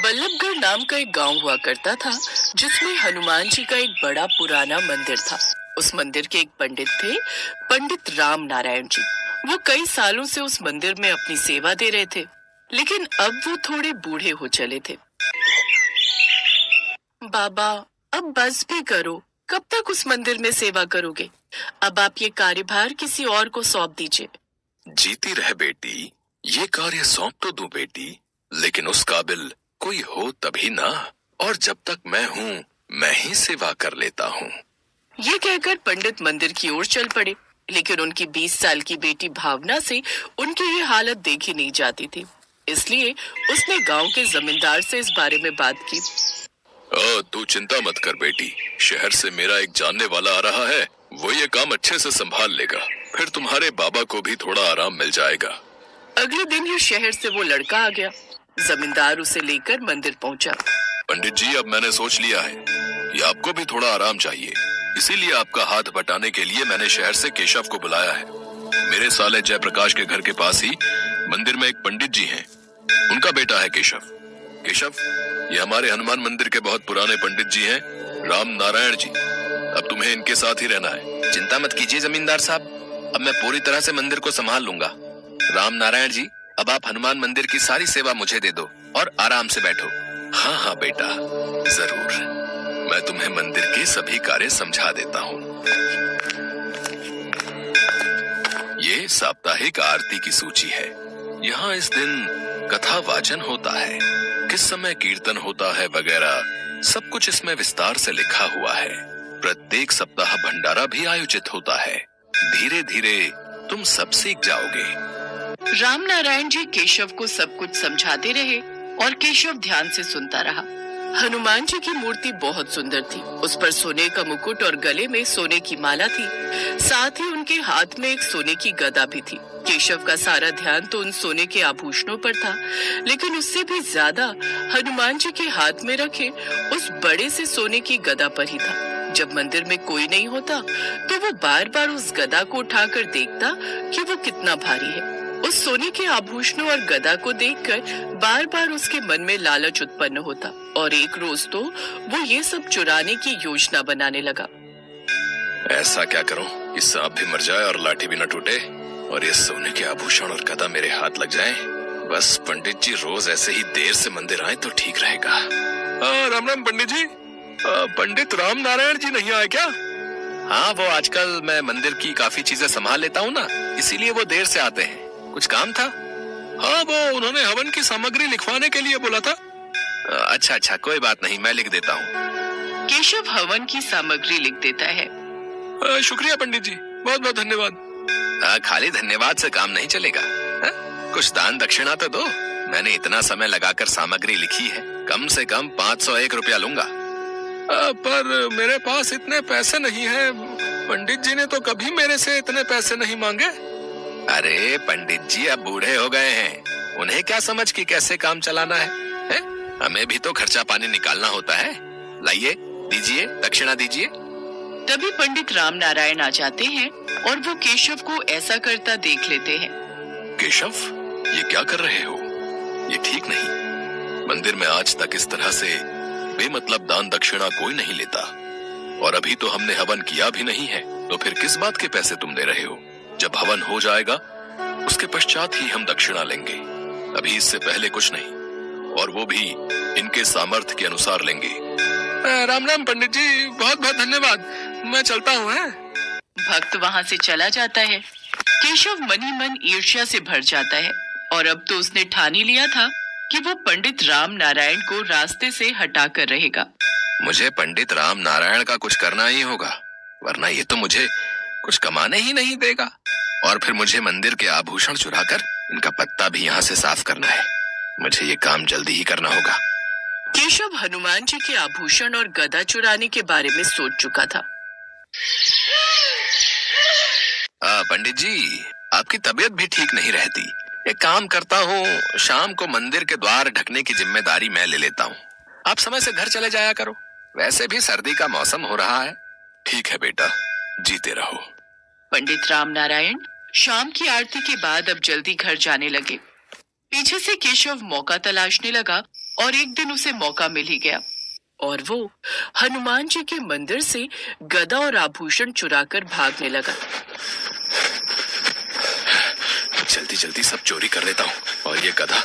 बल्लभगढ़ नाम का एक गांव हुआ करता था जिसमें हनुमान जी का एक बड़ा पुराना मंदिर था। उस मंदिर के एक पंडित थे, पंडित राम नारायण जी। वो कई सालों से उस मंदिर में अपनी सेवा दे रहे थे, लेकिन अब वो थोड़े बूढ़े हो चले थे। बाबा, अब बस भी करो। कब तक उस मंदिर में सेवा करोगे? अब आप ये कार्यभार किसी और को सौंप दीजिए। जीती रह बेटी, ये कार्य सौंप तो दूं बेटी, लेकिन उस काबिल कोई हो तभी ना। और जब तक मैं हूँ मैं ही सेवा कर लेता हूँ। ये कहकर पंडित मंदिर की ओर चल पड़े, लेकिन उनकी 20 साल की बेटी भावना से उनकी ये हालत देखी नहीं जाती थी। इसलिए उसने गांव के जमींदार से इस बारे में बात की। तू चिंता मत कर बेटी, शहर से मेरा एक जानने वाला आ रहा है, वो ये काम अच्छे से संभाल लेगा। फिर तुम्हारे बाबा को भी थोड़ा आराम मिल जाएगा। अगले दिन ही शहर से वो लड़का आ गया। जमींदार उसे लेकर मंदिर पहुंचा। पंडित जी, अब मैंने सोच लिया है कि आपको भी थोड़ा आराम चाहिए, इसीलिए आपका हाथ बटाने के लिए मैंने शहर से केशव को बुलाया है। मेरे साले जयप्रकाश के घर के पास ही मंदिर में एक पंडित जी हैं, उनका बेटा है केशव। केशव, ये हमारे हनुमान मंदिर के बहुत पुराने पंडित जी हैं, राम नारायण जी। अब तुम्हें इनके साथ ही रहना है। चिंता मत कीजिए जमींदार साहब, अब मैं पूरी तरह से मंदिर को संभाल लूंगा। राम नारायण जी, अब आप हनुमान मंदिर की सारी सेवा मुझे दे दो और आराम से बैठो। हाँ हाँ बेटा, जरूर। मैं तुम्हें मंदिर के सभी कार्य समझा देता हूँ। ये साप्ताहिक आरती की सूची है। यहाँ इस दिन कथा वाचन होता है, किस समय कीर्तन होता है वगैरह सब कुछ इसमें विस्तार से लिखा हुआ है। प्रत्येक सप्ताह भंडारा भी आयोजित होता है। धीरे धीरे तुम सब सीख जाओगे। राम नारायण जी केशव को सब कुछ समझाते रहे और केशव ध्यान से सुनता रहा। हनुमान जी की मूर्ति बहुत सुंदर थी। उस पर सोने का मुकुट और गले में सोने की माला थी। साथ ही उनके हाथ में एक सोने की गदा भी थी। केशव का सारा ध्यान तो उन सोने के आभूषणों पर था, लेकिन उससे भी ज्यादा हनुमान जी के हाथ में रखे उस बड़े से सोने की गदा पर ही था। जब मंदिर में कोई नहीं होता तो वो बार बार उस गदा को उठाकर देखता कि वो कितना भारी है। उस सोने के आभूषणों और गदा को देखकर बार बार उसके मन में लालच उत्पन्न होता और एक रोज तो वो ये सब चुराने की योजना बनाने लगा। ऐसा क्या करूं कि सांप भी मर जाए और लाठी भी न टूटे और ये सोने के आभूषण और गदा मेरे हाथ लग जाएं। बस पंडित जी रोज ऐसे ही देर से मंदिर आए तो ठीक रहेगा। राम राम पंडित जी। पंडित राम नारायण जी नहीं आए क्या? हाँ, वो आजकल मैं मंदिर की काफी चीजें संभाल लेता हूँ ना, इसीलिए वो देर से आते हैं। कुछ काम था? हाँ, वो उन्होंने हवन की सामग्री लिखवाने के लिए बोला था। अच्छा, कोई बात नहीं, मैं लिख देता हूँ। केशव हवन की सामग्री लिख देता है। शुक्रिया पंडित जी, बहुत बहुत धन्यवाद। खाली धन्यवाद से काम नहीं चलेगा। कुछ दान दक्षिणा तो दो। मैंने इतना समय लगाकर सामग्री लिखी है, कम से कम 501 रुपया लूंगा। पर मेरे पास इतने पैसे नहीं है। पंडित जी ने तो कभी मेरे से इतने पैसे नहीं मांगे। अरे पंडित जी अब बूढ़े हो गए हैं, उन्हें क्या समझ कि कैसे काम चलाना है? हमें भी तो खर्चा पानी निकालना होता है। लाइए, दीजिए, दक्षिणा दीजिए। तभी पंडित राम नारायण आ जाते हैं और वो केशव को ऐसा करता देख लेते हैं। केशव, ये क्या कर रहे हो? ये ठीक नहीं। मंदिर में आज तक इस तरह से बेमतलब दान दक्षिणा कोई नहीं लेता, और अभी तो हमने हवन किया भी नहीं है, तो फिर किस बात के पैसे तुम दे रहे हो? जब हवन हो जाएगा उसके पश्चात ही हम दक्षिणा लेंगे, अभी इससे पहले कुछ नहीं, और वो भी इनके सामर्थ्य के अनुसार लेंगे। राम राम पंडित जी, बहुत बहुत धन्यवाद, मैं चलता हूँ। भक्त वहाँ से चला जाता है। केशव मन ही मन ईर्ष्या से भर जाता है और अब तो उसने ठान ही लिया था कि वो पंडित राम नारायण को रास्ते से हटा कर रहेगा। मुझे पंडित राम नारायण का कुछ करना ही होगा, वरना ये तो मुझे कुछ कमाने ही नहीं देगा। और फिर मुझे मंदिर के आभूषण चुराकर इनका पत्ता भी यहाँ से साफ करना है। मुझे ये काम जल्दी ही करना होगा। केशव हनुमान जी के आभूषण और गदा चुराने के बारे में सोच चुका था। पंडित जी, आपकी तबीयत भी ठीक नहीं रहती। एक काम करता हूँ, शाम को मंदिर के द्वार ढकने की जिम्मेदारी मैं ले लेता हूँ। आप समय से घर चले जाया करो, वैसे भी सर्दी का मौसम हो रहा है। ठीक है बेटा, जीते रहो। पंडित राम नारायण शाम की आरती के बाद अब जल्दी घर जाने लगे। पीछे से केशव मौका तलाशने लगा और एक दिन उसे मौका मिल ही गया और वो हनुमान जी के मंदिर से गदा और आभूषण चुराकर भागने लगा। जल्दी जल्दी सब चोरी कर लेता हूँ। और ये गधा,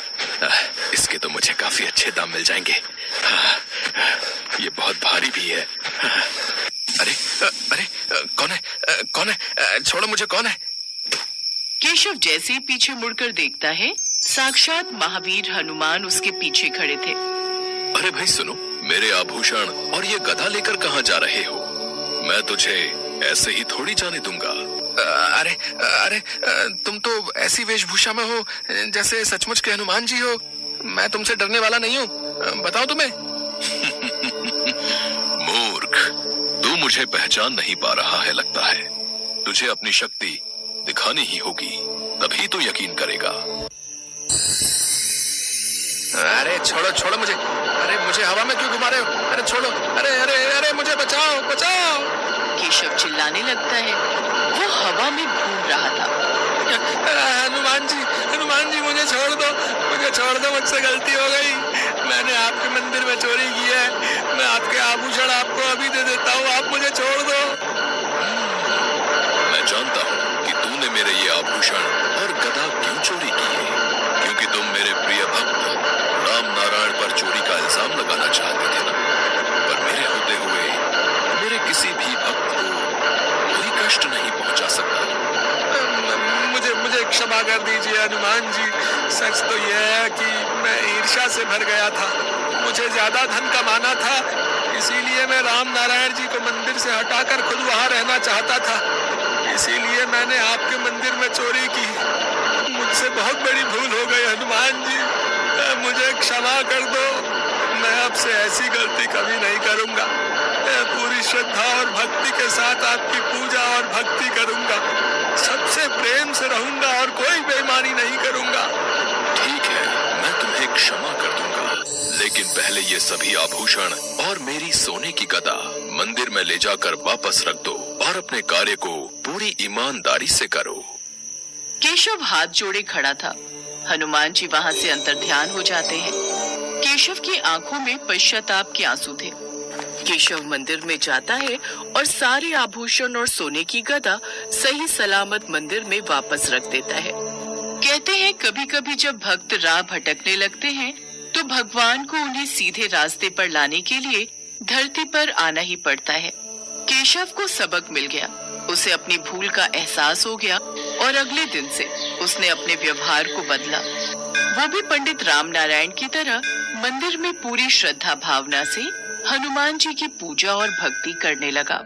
इसके तो मुझे काफी अच्छे दाम मिल जाएंगे। ये बहुत भारी भी है। अरे अरे, कौन है? कौन है? छोड़ो मुझे, कौन है? केशव जैसे ही पीछे मुड़कर देखता है, साक्षात महावीर हनुमान उसके पीछे खड़े थे। अरे भाई सुनो, मेरे आभूषण और ये गधा लेकर कहाँ जा रहे हो? मैं तुझे ऐसे ही थोड़ी जाने दूंगा। अरे अरे, तुम तो ऐसी वेशभूषा में हो जैसे सचमुच के हनुमान जी हो। मैं तुमसे डरने वाला नहीं हूँ, बताओ तुम्हें। मूर्ख, तू मुझे पहचान नहीं पा रहा है लगता है। तुझे अपनी शक्ति दिखानी ही होगी, तभी तो यकीन करेगा। अरे छोड़ो छोड़ो मुझे। अरे मुझे हवा में क्यों घुमा रहे हो? अरे छोड़ो। अरे अरे अरे, मुझे बचाओ बचाओ। केशव चिल्लाने लगता है। वो हवा में घूम रहा था। हनुमान जी मुझे छोड़ दो, मुझसे गलती हो गई। मैंने आपके मंदिर में चोरी की है। मैं आपके आभूषण आपको अभी दे देता हूँ, आप मुझे छोड़ दो। मैं जानता हूँ कि तूने मेरे ये आभूषण और गदा क्यों चोरी की है, क्योंकि तुम मेरे प्रिय भक्त राम नारायण पर चोरी का इल्जाम लगाना चाहते थे ना। पर मेरे होते हुए मेरे किसी भी भक्त को कोई कष्ट नहीं पहुंचा सकता। मुझे क्षमा कर दीजिए हनुमान जी। सच तो यह है कि मैं ईर्ष्या से भर गया था। मुझे ज्यादा धन कमाना था, इसीलिए मैं राम नारायण जी को मंदिर से हटाकर खुद वहां रहना चाहता था। इसीलिए मैंने आपके मंदिर में चोरी की। मुझसे बहुत बड़ी भूल हो गई हनुमान जी, मुझे क्षमा कर दो। मैं अब से ऐसी गलती कभी नहीं करूंगा। मैं पूरी श्रद्धा और भक्ति के साथ आपकी पूजा और भक्ति करूंगा। सबसे प्रेम से रहूंगा और कोई बेईमानी नहीं करूंगा। ठीक है, मैं तुम्हें क्षमा कर दूंगा, लेकिन पहले ये सभी आभूषण और मेरी सोने की गदा मंदिर में ले जाकर वापस रख दो और अपने कार्य को पूरी ईमानदारी से करो। केशव हाथ जोड़े खड़ा था। हनुमान जी वहां से अंतर्ध्यान हो जाते हैं। केशव की आंखों में पश्चाताप के आंसू थे। केशव मंदिर में जाता है और सारे आभूषण और सोने की गदा सही सलामत मंदिर में वापस रख देता है। कहते हैं कभी कभी जब भक्त राह भटकने लगते हैं तो भगवान को उन्हें सीधे रास्ते पर लाने के लिए धरती पर आना ही पड़ता है। केशव को सबक मिल गया। उसे अपनी भूल का एहसास हो गया और अगले दिन से उसने अपने व्यवहार को बदला। वो भी पंडित राम नारायण की तरह मंदिर में पूरी श्रद्धा भावना से हनुमान जी की पूजा और भक्ति करने लगा।